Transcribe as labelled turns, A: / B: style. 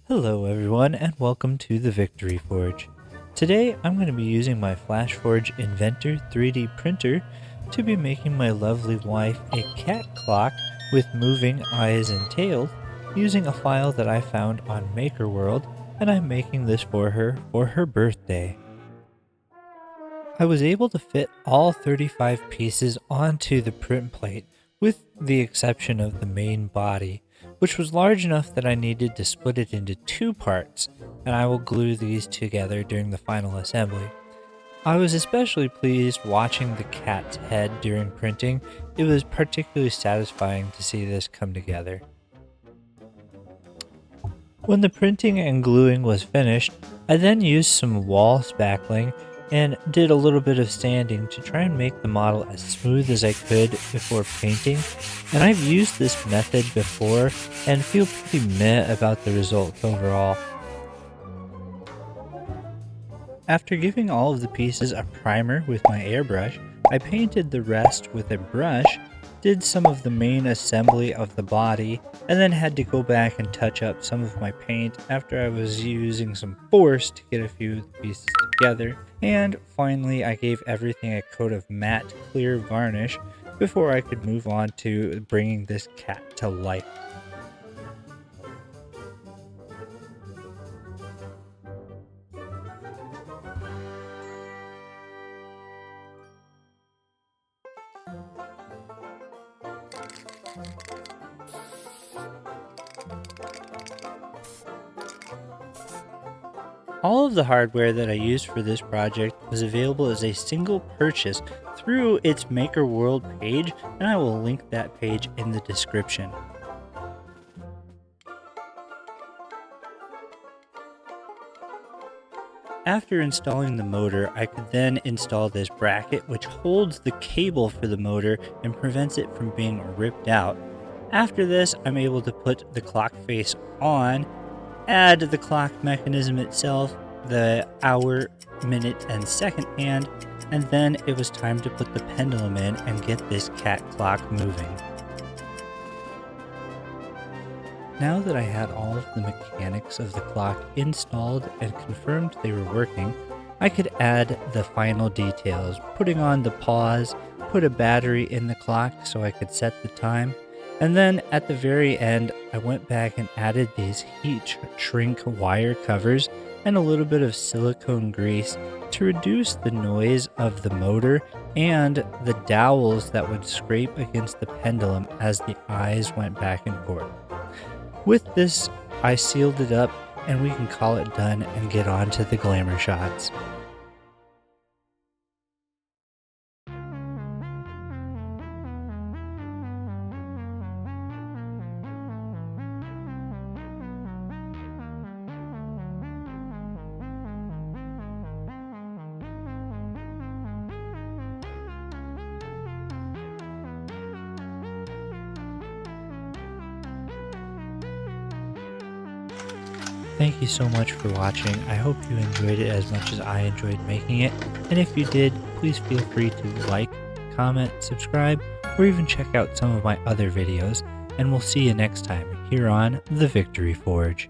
A: Hello everyone and welcome to the Victory Forge. Today I'm going to be using my FlashForge Inventor 3D printer to be making my lovely wife a cat clock with moving eyes and tails using a file that I found on MakerWorld, and I'm making this for her birthday. I was able to fit all 35 pieces onto the print plate with the exception of the main body, which was large enough that I needed to split it into two parts, and I will glue these together during the final assembly. I was especially pleased watching the cat's head during printing. It was particularly satisfying to see this come together. When the printing and gluing was finished, I then used some wall spackling and did a little bit of sanding to try and make the model as smooth as I could before painting, and I've used this method before and feel pretty meh about the results overall. After giving all of the pieces a primer with my airbrush, I painted the rest with a brush, did some of the main assembly of the body, and then had to go back and touch up some of my paint after I was using some force to get a few of the pieces together. And finally, I gave everything a coat of matte clear varnish before I could move on to bringing this cat to life. All of the hardware that I used for this project was available as a single purchase through its MakerWorld page, and I will link that page in the description. After installing the motor, I could then install this bracket which holds the cable for the motor and prevents it from being ripped out. After this, I'm able to put the clock face on, add the clock mechanism itself, the hour, minute, and second hand, and then it was time to put the pendulum in and get this cat clock moving. Now that I had all of the mechanics of the clock installed and confirmed they were working, I could add the final details, putting on the pause, put a battery in the clock so I could set the time, and then at the very end, I went back and added these heat shrink wire covers and a little bit of silicone grease to reduce the noise of the motor and the dowels that would scrape against the pendulum as the eyes went back and forth. With this, I sealed it up and we can call it done and get on to the glamour shots. Thank you so much for watching. I hope you enjoyed it as much as I enjoyed making it. And if you did, please feel free to like, comment, subscribe, or even check out some of my other videos. And we'll see you next time here on The Victory Forge.